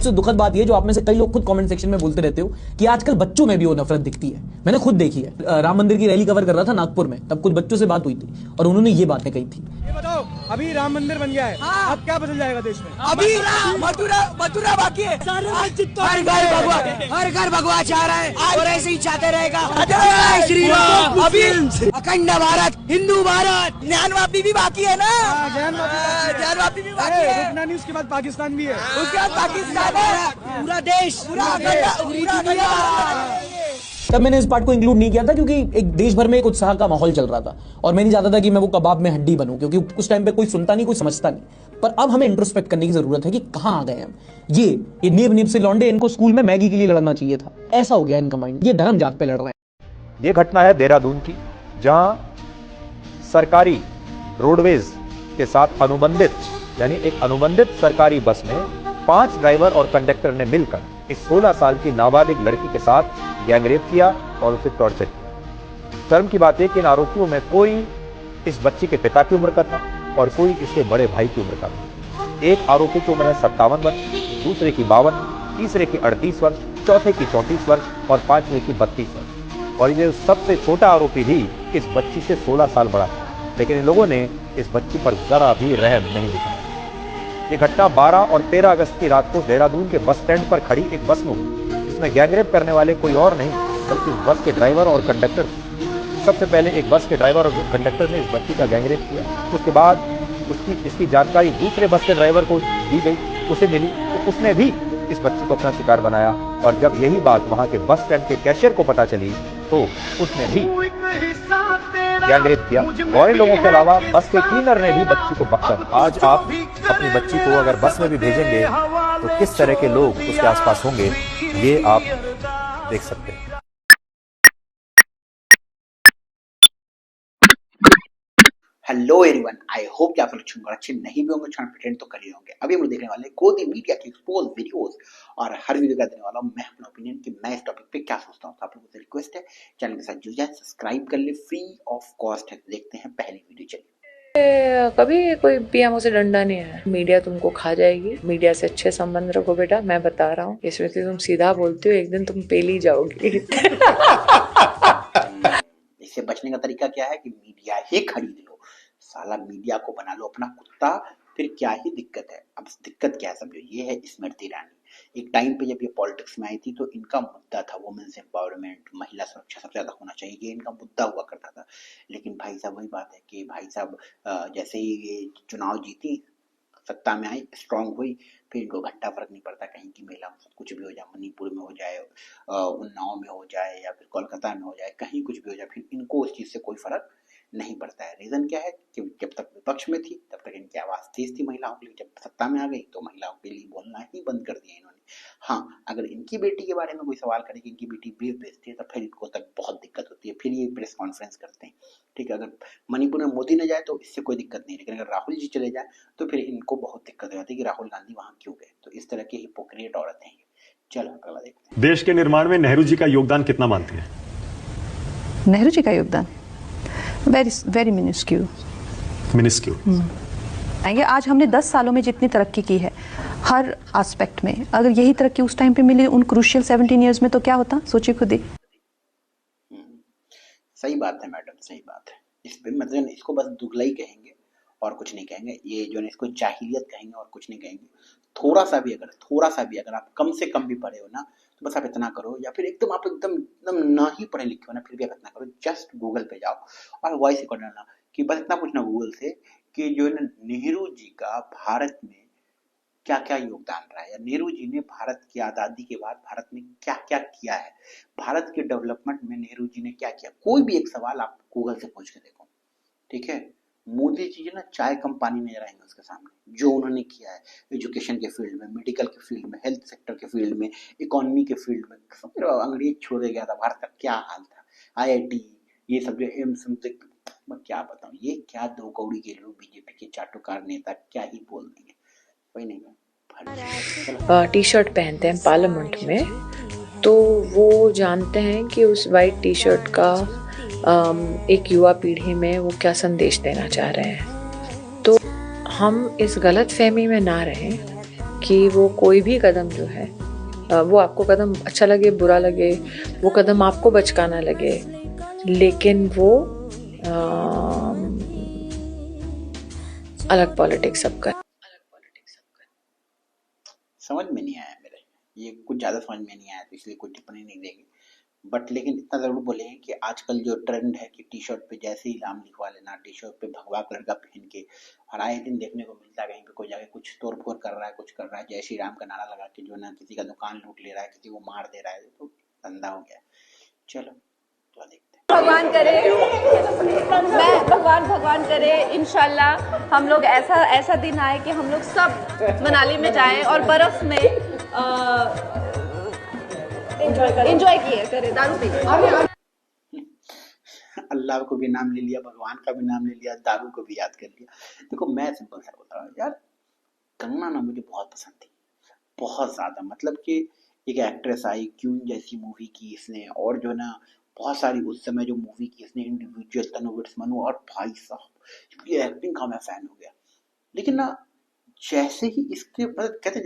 सबसे दुखद बात ये, जो आप में से कई लोग खुद कमेंट सेक्शन में बोलते रहते हो कि आजकल बच्चों में भी वो नफरत दिखती है। मैंने खुद देखी है। राम मंदिर की रैली कवर कर रहा था नागपुर में, तब कुछ बच्चों से बात हुई थी और उन्होंने ये बातें कही थी। ये बताओ, अभी राम मंदिर बन गया है, अब क्या बदल जाएगा देश में? अभी मथुरा बाकी है। हर घर भगवा चाह रहा है और ऐसे ही चाहते रहेगा। जय श्री राम। अभी अखंड भारत, हिंदू भारत, ज्ञान वापी भी बाकी है ना। ज्ञान वापी भी बाकी है। रुकना नहीं, उसके बाद पाकिस्तान भी है। उसके बाद पाकिस्तान है, पूरा देश, पूरा दुनिया। तब मैंने इस पार्ट को इंक्लूड नहीं किया था क्योंकि एक देश भर में एक उत्साह का माहौल चल रहा था और मैं नहीं चाहता था कि मैं वो कबाब में हड्डी बनूं, क्योंकि उस टाइम पे कोई सुनता नहीं, कोई समझता नहीं। पर अब हमें इंट्रोस्पेक्ट करने की जरूरत है कि कहां आ गए हम। ये नीब नीब से लौंडे, इनको स्कूल में मैगी के लिए लड़ना चाहिए था, ऐसा हो गया इनका माइंड। ये धर्म जात पे लड़ रहे हैं। ये घटना है देहरादून की, जहां सरकारी रोडवेज के साथ अनुबंधित, यानी एक अनुबंधित सरकारी बस में 5 ड्राइवर और कंडक्टर ने मिलकर इस 16 साल की नाबालिग लड़की के साथ गैंगरेप किया और उसे टॉर्चर किया। शर्म की बात है कि इन आरोपियों में कोई इस बच्ची के पिता की उम्र का था और कोई इसके बड़े भाई की उम्र का था। एक आरोपी की उम्र है 57 वर्ष, दूसरे की 52, तीसरे की 38 वर्ष, चौथे की 34 वर्ष और पांचवें की 32 वर्ष। और ये सबसे छोटा आरोपी भी इस बच्ची से 16 साल बड़ा था, लेकिन इन लोगों ने इस बच्ची पर जरा भी रहम नहीं दिखाया। ये घटना 12 और 13 अगस्त की रात को देहरादून के बस स्टैंड पर खड़ी एक बस में हुई, जिसमें गैंगरेप करने वाले कोई और नहीं बल्कि बस के ड्राइवर और कंडक्टर। सबसे पहले एक बस के ड्राइवर और कंडक्टर ने इस बच्ची का गैंगरेप किया। उसके बाद इसकी जानकारी दूसरे बस के ड्राइवर को दी गई, उसे मिली तो उसने भी इस बच्ची को अपना शिकार बनाया। और जब यही बात वहां के बस स्टैंड के कैशियर को पता चली तो उसने भी गैंगरेप किया। और इन लोगों के अलावा बस के क्लीनर ने भी बच्ची को पकड़ा। आज आप अपनी बच्ची को अगर बस में भी भेजेंगे तो किस तरह के लोग उसके आसपास होंगे, ये आप देख सकते हैं। हेलो एवरीवन, आई होप कि आप लोग अच्छे नहीं भी होंगे, प्रिटेंड तो कर ही होंगे। अभी हम लोग देखने वाले गोदी मीडिया के एक्सपोज वीडियोस और हर वीडियो का देने वाला हूं मैं अपना ओपिनियन कि मैं इस टॉपिक पे क्या सोचता हूं। तो आप लोगों से रिक्वेस्ट है, चैनल के साथ जुड़ जाए, सब्सक्राइब कर ले, फ्री ऑफ कॉस्ट है। देखते हैं पहली वीडियो, चलिए। कभी कोई पीएमओ से डंडा नहीं है। मीडिया तुमको खा जाएगी। मीडिया से अच्छे संबंध रखो बेटा, मैं बता रहा हूँ। इसमें से तुम सीधा बोलते हो, एक दिन तुम पेल ही जाओगी। इससे बचने का तरीका क्या है कि मीडिया ही खरीद लो, साला मीडिया को बना लो अपना कुत्ता, फिर क्या ही दिक्कत है। अब दिक्कत क्या है समझो, ये है स्मृति ईरानी। एक टाइम पे जब ये पॉलिटिक्स में आई थी तो इनका मुद्दा था वुमेन्स एम्पावरमेंट, महिला सुरक्षा सबसे ज्यादा होना चाहिए, ये इनका मुद्दा हुआ करता था। लेकिन भाई साहब वही बात है कि भाई साहब जैसे ही ये चुनाव जीती, सत्ता में आई, स्ट्रांग हुई, फिर इनको घंटा फर्क नहीं पड़ता कहीं की महिला कुछ भी हो जाए, मणिपुर में हो जाए, उन्नाव में हो जाए या फिर कोलकाता में हो जाए, कहीं कुछ भी हो जाए, फिर इनको उस चीज से कोई फर्क नहीं पड़ता है। रीजन क्या है कि जब तक विपक्ष में थी तब तक इनकी आवाज तेज थी महिलाओं के लिए, जब सत्ता में आ गई तो महिलाओं के लिए बोलना ही बंद कर दिया इन्होंने। हाँ, अगर इनकी बेटी के बारे में कोई सवाल करे कि इनकी बेटी ब्रीफ भेजती है तो फिर इनको तक बहुत दिक्कत होती है, फिर ये प्रेस कॉन्फ्रेंस करते हैं। ठीक है, अगर मणिपुर में मोदी न जाए तो इससे कोई दिक्कत नहीं, लेकिन अगर राहुल जी चले जाए तो फिर इनको बहुत दिक्कत हो जाती है कि राहुल गांधी वहां क्यों गए। तो इस तरह की हिपोक्रेट औरतें हैं। चलो अगला देखते हैं। देश के निर्माण में नेहरू जी का योगदान कितना मानती है? नेहरू जी का योगदान वेरी मिनिस्क्यूल। आएंगे आज हमने 10 सालों में जितनी तरक्की की है हर एस्पेक्ट में, अगर यही तरक्की उस टाइम पे मिली उन क्रूशियल 17 इयर्स में तो क्या होता, सोचिए खुद ही। सही बात है मैडम, सही बात है। इस पे मतलब इसको बस दुगलाई कहेंगे और कुछ नहीं कहेंगे, ये जो है इसको जाहिलियत कहेंगे और कुछ नहीं कहेंगे। थोड़ा सा भी अगर आप कम से कम भी पढ़े हो ना, तो बस आप इतना करो, या फिर एकदम आप एकदम ना ही पढ़े लिखे हो ना, फिर भी आप इतना करो, जस्ट गूगल पे जाओ और वॉइस रिकॉर्ड डालना कि बस इतना पूछना गूगल से कि जो है ना नेहरू जी का भारत में क्या क्या योगदान रहा है, या नेहरू जी ने भारत की आज़ादी के बाद भारत में क्या क्या किया है, भारत के डेवलपमेंट में नेहरू जी ने क्या किया। कोई भी एक सवाल आप गूगल से पूछ के देखो, ठीक है। मोदी जी ना चाय कम पानी नजर आएंगे उसके सामने, जो उन्होंने किया है एजुकेशन के फील्ड में, मेडिकल के फील्ड में, हेल्थ सेक्टर के फील्ड में, इकोनॉमी के फील्ड में। अंग्रेज छोड़े गया था, भारत का क्या हाल था, IIT ये सब जो एम्स, मैं क्या बताऊं, ये क्या दो कौड़ी के लोग बीजेपी के चाटुकार नेता क्या ही बोल देंगे, कोई नहीं। टी शर्ट पहनते हैं पार्लियामेंट में, तो वो जानते हैं कि उस वाइट टी शर्ट का एक युवा पीढ़ी में वो क्या संदेश देना चाह रहे हैं। तो हम इस गलत फहमी में ना रहें कि वो कोई भी कदम जो है वो आपको कदम अच्छा लगे बुरा लगे, वो कदम आपको बचकाना लगे, लेकिन वो अलग पॉलिटिक्स सब कर। समझ में नहीं आया मेरे, ये कुछ ज्यादा समझ में नहीं आया, तो इसलिए कोई टिप्पणी नहीं देंगे। बट लेकिन इतना जरूर बोलेंगे कि आजकल जो ट्रेंड है कि टी शर्ट पे जैसे ही नाम लिखवा लेना, टी शर्ट पे भगवा कलर का पहन के, और आए दिन देखने को मिलता है कहीं पे कोई जाके कुछ तोड़ फोड़ कर रहा है, कुछ कर रहा है, जय श्री राम का नारा लगा के जो ना किसी का दुकान लूट ले रहा है, किसी को मार दे रहा है, तो धंधा हो गया। चलो तो देखते हैं। भगवान करे, मैं भगवान करे इंशाल्लाह हम लोग ऐसा दिन आए कि हम लोग सब मनाली में जाएं और बर्फ में एंजॉय किए करें, दारू पी। अल्लाह को भी नाम ले लिया, भगवान का भी नाम ले लिया, दारू को भी याद कर लिया। देखो मैं सिंपल सा बोल रहा हूँ यार, कंगना ना मुझे बहुत पसंद थी, बहुत ज्यादा। मतलब कि एक एक्ट्रेस आई, क्यून जैसी मूवी की इसने, और जो ना बहुत सारी उस समय जो मूवी की इसने, इंडिविजुअल, तनु विट्स मनु, और भाई साहब ये एक्टिंग का मैं फैन हो गया। लेकिन ना जैसे ही इसके मतलब कहते हैं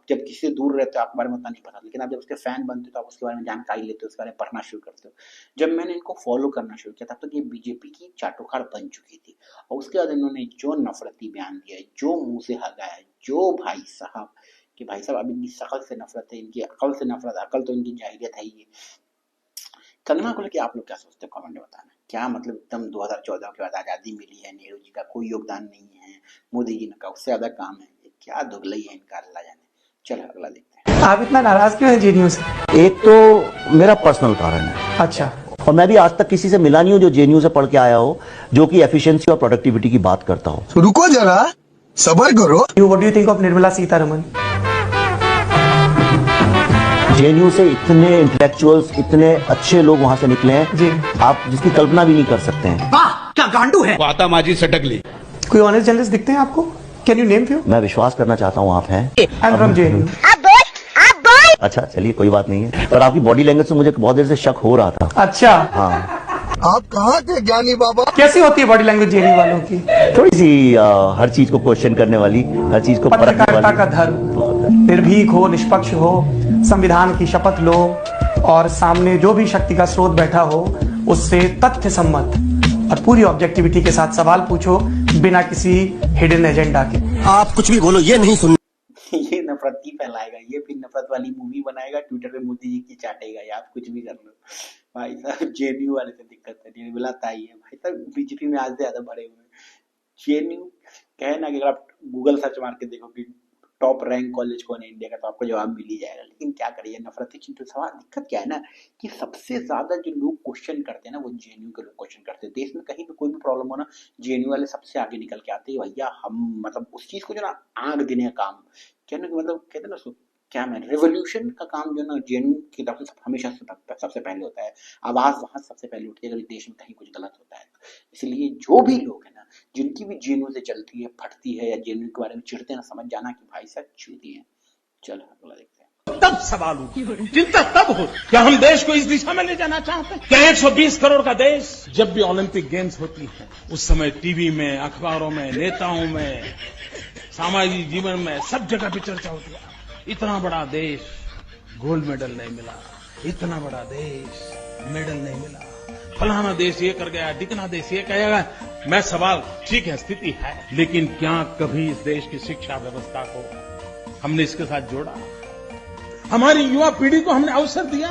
जब किसी से दूर रहते हो आपके बारे में उतना नहीं पता, लेकिन आप जब उसके फैन बनते हो तो आप उसके बारे में जानकारी लेते हो, उसके बारे में पढ़ना शुरू करते हो। जब मैंने इनको फॉलो करना शुरू किया तब तक ये बीजेपी की चाटुकार बन चुकी थी, और उसके बाद इन्होंने जो नफरती बयान दिया है, जो मुंह से हगाया है, जो भाई साहब कि भाई साहब अब इनकी शकल से नफरत है, इनकी अकल से नफरत, अकल तो इनकी जाहिलियत है ही। कंगना को लेकर आप लोग क्या सोचते हो, कमेंट में बताना। क्या मतलब एकदम 2014 के बाद आजादी मिली है, नेहरू जी का कोई योगदान नहीं है, मोदी जी का उससे ज्यादा काम है, क्या दुगलई है इनका, अल्लाह जाने। चलो अगला देखते हैं। आप इतना नाराज क्यों हैं जेएनयू से? एक तो मेरा पर्सनल कारण है। अच्छा। और मैं भी आज तक किसी से मिला नहीं हूं जो जेएनयू से पढ़ के आया हो, जो कि एफिशिएंसी और प्रोडक्टिविटी की बात करता हो। रुको जरा, सबर करो। What do you think of Nirmala Sitharaman? JNU से इतने इंटेलेक्चुअल्स, इतने अच्छे लोग वहां से निकले हैं जी, आप जिसकी कल्पना भी नहीं कर सकते हैं। क्या गांडू है? आता माजी सटक ली। कोई ऑनेस्ट जर्नलिस्ट दिखते हैं आपको? Can you name few? मैं विश्वास करना चाहता हूं आप हैं। I am from JNU. अच्छा चलिए कोई बात नहीं है, पर आपकी बॉडी लैंग्वेज से मुझे बहुत देर से शक हो रहा था। अच्छा। हाँ। आप कहाँ थे ज्ञानी बाबा? कैसी होती है बॉडी लैंग्वेज जेएनयू वालों की? थोड़ी सी हर चीज को क्वेश्चन करने वाली, हर चीज को परखने पत्रकारिता वाली। का धर्म, निर्भीक हो, निष्पक्ष हो, संविधान की शपथ लो, और सामने जो भी शक्ति का स्रोत बैठा हो उससे तथ्य सम्मत और पूरी ऑब्जेक्टिविटी के साथ सवाल पूछो, बिना किसी हिडन एजेंडा के। आप कुछ भी बोलो, ये नहीं सुन। ये नफरत ही फैलाएगा, ये फिर नफरत वाली मूवी बनाएगा, ट्विटर पे मोदी जी की चाटेगा, या आप कुछ भी कर लो। भाई साहब जेएनयू वाले से दिक्कत है, निर्मला ताई है भाई साहब, बीजेपी में आज से ज्यादा भरे हुए हैं। जेएनयू कहे ना कि अगर आप गूगल सर्च मार के देखो कि टॉप रैंक कॉलेज कौन है इंडिया का, तो आपको जवाब मिल ही जाएगा। लेकिन क्या करिए, नफरती चिंतु सवाल। दिक्कत क्या है ना कि सबसे ज्यादा जो लोग क्वेश्चन करते हैं ना, वो जेएनयू के लोग क्वेश्चन करते हैं। देश में कहीं भी कोई भी प्रॉब्लम हो ना, जेएनयू वाले सबसे आगे निकल के आते हैं, भैया हम मतलब उस चीज को जो ना आग देने का काम, क्या ना मतलब कहते हैं ना उसको, क्या मैं रेवोल्यूशन का काम जो ना जेएनयू की तरफ से हमेशा सबसे पहले होता है। आवाज वहां सबसे पहले उठती है अगर देश में कहीं कुछ गलत होता है। इसलिए जो भी लोग हैं ना, जिनकी भी जेएनयू से चलती है, फटती है, या जेएनयू के बारे में चिढ़ते हैं ना, समझ जाना कि भाई साहब चूती है। चलो अगला देखते हैं। तब सवाल उठी, चिंता तब हो क्या हम देश को इस दिशा में ले जाना चाहते हैं? क्या 120 करोड़ का देश, जब भी ओलंपिक गेम्स होती है उस समय टीवी में, अखबारों में, नेताओं में, सामाजिक जीवन में सब जगह पे चर्चा होती है, इतना बड़ा देश गोल्ड मेडल नहीं मिला, इतना बड़ा देश मेडल नहीं मिला, फलाना देश ये कर गया, ढिकना देश ये कहेगा। मैं सवाल, ठीक है स्थिति है, लेकिन क्या कभी इस देश की शिक्षा व्यवस्था को हमने इसके साथ जोड़ा? हमारी युवा पीढ़ी को हमने अवसर दिया?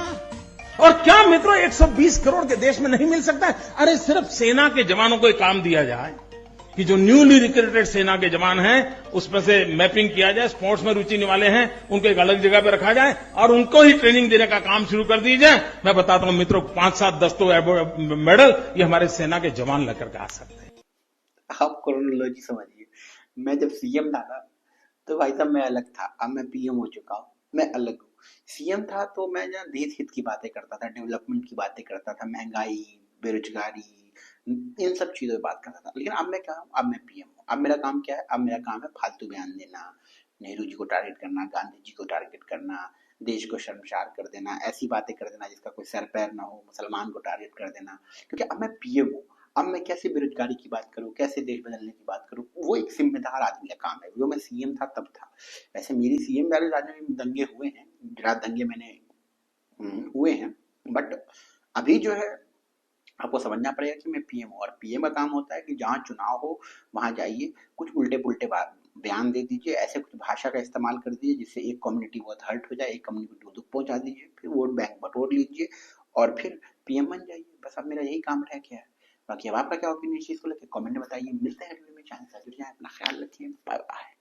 और क्या मित्रों 120 करोड़ के देश में नहीं मिल सकता है? अरे सिर्फ सेना के जवानों को एक काम दिया जाए कि जो न्यूली रिक्रूटेड सेना के जवान हैं उसमें से मैपिंग किया जाए, स्पोर्ट्स में रुचि वाले हैं उनको एक अलग जगह पे रखा जाए और उनको ही ट्रेनिंग देने का काम शुरू कर दी जाए। मैं बताता हूं मित्रों, 5, 7, 10 तो मेडल ये हमारे सेना के जवान लेकर के आ सकते हैं। आप क्रोनोलॉजी समझिए, मैं जब सीएम था ना तो भाई साहब मैं अलग था, अब मैं पीएम हो चुका हूँ, मैं अलग हूँ। सीएम था तो मैं जहाँ देश हित की बातें करता था, डेवलपमेंट की बातें करता था, महंगाई, बेरोजगारी, इन सब चीजों पे बात करता था। लेकिन अब मैं क्या हूँ, अब मैं पीएम हूँ। अब मेरा काम क्या है, अब मेरा काम है फालतू बयान देना, नेहरू जी को टारगेट करना, गांधी जी को टारगेट करना, देश को शर्मसार कर देना, ऐसी बातें कर देना जिसका कोई सर पैर ना हो, मुसलमान को टारगेट कर देना। क्योंकि अब मैं पीएम हूँ, अब मैं कैसे बेरोजगारी की बात करूं, कैसे देश बदलने की बात करूं, वो एक जिम्मेदार आदमी का काम है। जो मैं सीएम था तब था। वैसे मेरी सीएम वाले राज्य में दंगे हुए हैं, गुजरात दंगे मैंने हुए हैं, बट अभी जो है आपको समझना पड़ेगा कि मैं पीएम हूँ, और पीएम का काम होता है कि जहाँ चुनाव हो वहां जाइए, कुछ उल्टे पुल्टे बयान दे दीजिए, ऐसे कुछ भाषा का इस्तेमाल कर दीजिए जिससे एक कम्युनिटी बहुत हर्ट हो जाए, एक कम्युनिटी को दुख पहुंचा दीजिए, फिर वोट बैंक बटोर लीजिए और फिर पीएम बन जाइए। बस अब मेरा यही काम रह गया है। बाकी अब आपका क्या ओपिनियन इस चीज को लेकर कमेंट में बताइए। मिलते हैं अगले में, चैनल से जुड़ जाए, अपना ख्याल रखिए, बाय बाय।